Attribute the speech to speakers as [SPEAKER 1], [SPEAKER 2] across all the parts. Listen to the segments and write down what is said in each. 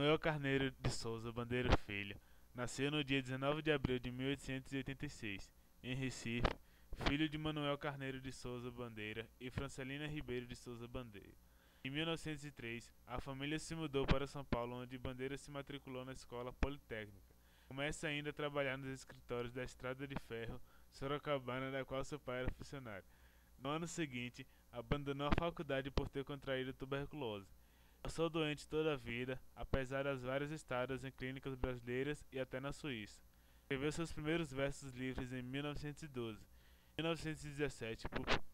[SPEAKER 1] Manuel Carneiro de Souza Bandeira Filho nasceu no dia 19 de abril de 1886, em Recife, filho de Manuel Carneiro de Souza Bandeira e Francelina Ribeiro de Souza Bandeira. Em 1903, a família se mudou para São Paulo, onde Bandeira se matriculou na Escola Politécnica. Começa ainda a trabalhar nos escritórios da Estrada de Ferro Sorocabana, da qual seu pai era funcionário. No ano seguinte, abandonou a faculdade por ter contraído tuberculose. Passou doente toda a vida, apesar das várias estadas em clínicas brasileiras e até na Suíça. Escreveu seus primeiros versos livres em 1912. Em 1917,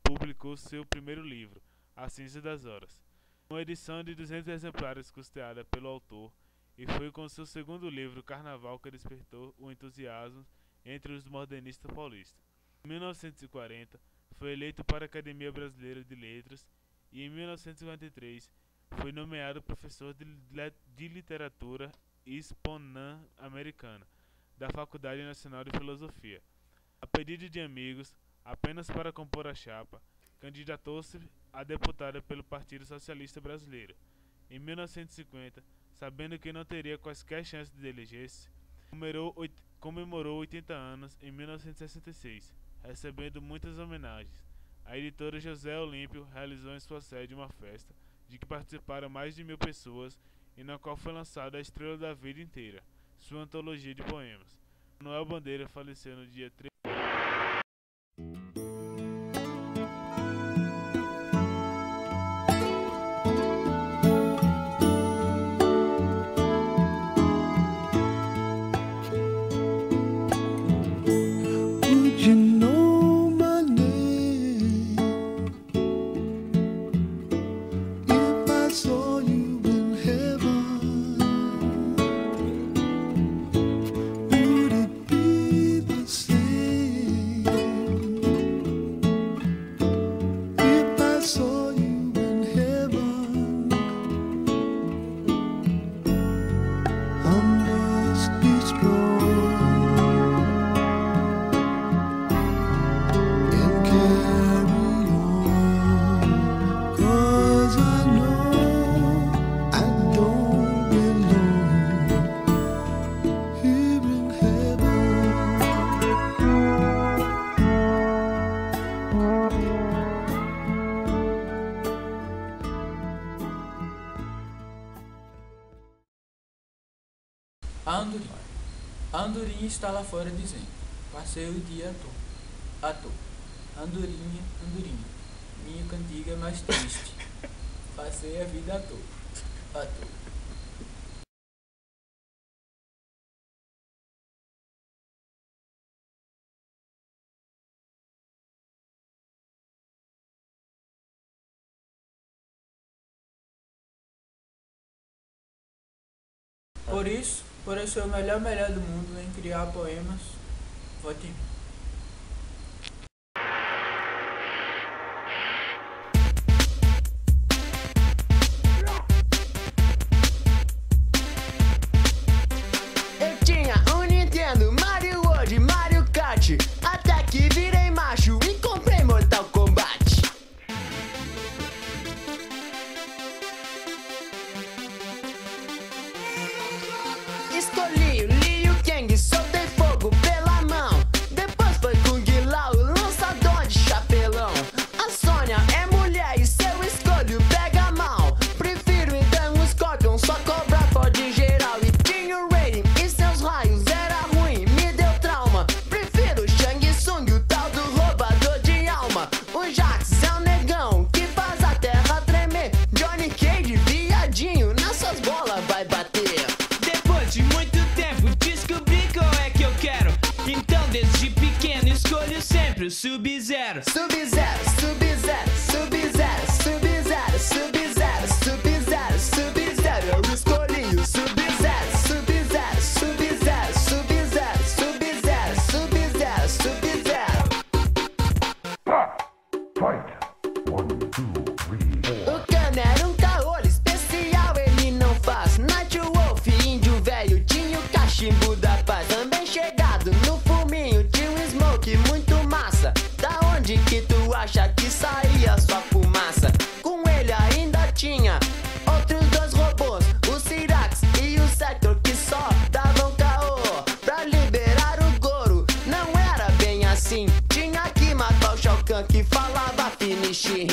[SPEAKER 1] publicou seu primeiro livro, A Ciência das Horas, uma edição de 200 exemplares custeada pelo autor, e foi com seu segundo livro, Carnaval, que despertou o entusiasmo entre os modernistas paulistas. Em 1940, foi eleito para a Academia Brasileira de Letras e, em 1953, foi nomeado professor de literatura hispano-americana da Faculdade Nacional de Filosofia. A pedido de amigos, apenas para compor a chapa, candidatou-se a deputada pelo Partido Socialista Brasileiro. Em 1950, sabendo que não teria quaisquer chances de eleger-se, comemorou 80 anos em 1966, recebendo muitas homenagens. A editora José Olímpio realizou em sua sede uma festa de que participaram mais de 1000 pessoas e na qual foi lançada A Estrela da Vida Inteira, sua antologia de poemas. Manuel Bandeira faleceu no dia 3.
[SPEAKER 2] A andorinha está lá fora dizendo: passei o dia à toa. Andorinha, andorinha, minha cantiga mais triste. Passei a vida à toa. Por isso, o melhor do mundo em criar poemas, vote em mim.
[SPEAKER 3] Eu tinha um Nintendo, Mario World, Mario Kart, até que virei macho e comprei Mortal Kombat. Escolhi o Liu Kang, soltei fogo pela mão. Depois foi Kung Lao, lançador de chapelão. A Sônia é mulher e se eu escolho pega mal. Prefiro então um Scorpion, só cobra pode geral. E tinha o Raiden e seus raios era ruim, me deu trauma. Prefiro Shang Tsung, o tal do roubador de alma. O Jax é um negão que faz a terra tremer. Johnny Cage, viadinho, nessas bolas vai bater.
[SPEAKER 4] De muito tempo descobri qual é que eu quero. Então desde pequeno escolho sempre o Sub-Zero.
[SPEAKER 3] Sub-Zero, Sub-Zero, Sub-Zero, Sub-Zero, Sub-Zero, Sub-Zero, Sub-Zero. Eu escolhi o Sub-Zero, Sub-Zero, Sub-Zero, Sub-Zero, Sub-Zero, Sub-Zero, Sub-Zero.
[SPEAKER 5] Fight! 1, 2, 3, 4.
[SPEAKER 3] O Khan era um caolho especial, ele não faz Night Wolf, índio velho, tinha o cachimbo da paz. Também chegado no fuminho, tinha um smoke muito massa. Da onde que tu acha que saía sua fumaça? Com ele ainda tinha outros dois robôs, o Cyrax e o que falava finish him.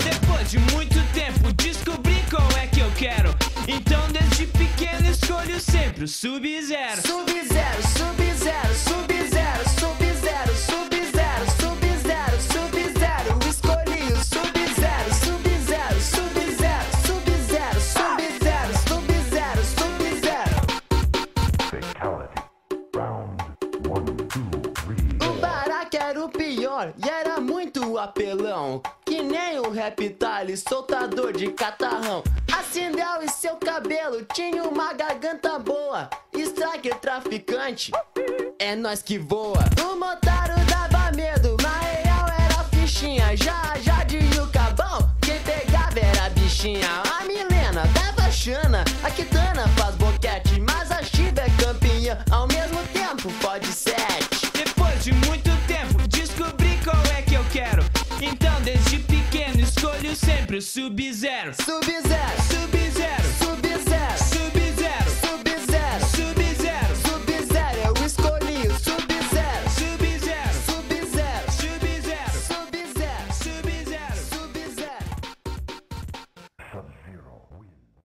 [SPEAKER 4] Depois de muito tempo descobri qual é que eu quero. Então desde pequeno escolho sempre o Sub-Zero.
[SPEAKER 3] Sub-Zero, Sub-Zero, Sub-Zero, Sub-Zero, Sub-Zero, Sub-Zero, Sub-Zero. Escolhi o Sub-Zero, Sub-Zero, Sub-Zero, Sub-Zero, Sub-Zero, Sub-Zero, Sub-Zero.
[SPEAKER 5] Fatality. Round 1, 2, 3,
[SPEAKER 3] O Barack era o pior e era muito apelão. Que nem o Reptile, soltador de catarrão. Acendeu e seu cabelo tinha uma garganta boa. Striker traficante, é nós que voa. O Motaro dava medo, mas real era fichinha. Já de Yucabão, quem pegava era a bichinha. A Milena dava chana, a Kitana faz boquete. Mas a Shiva é campeã, ao mesmo tempo pode 7.
[SPEAKER 4] Depois de muito tempo descobri qual é que eu quero. Então desde pequeno escolho sempre o Sub-Zero.
[SPEAKER 3] Sub-Zero,
[SPEAKER 4] Sub-Zero.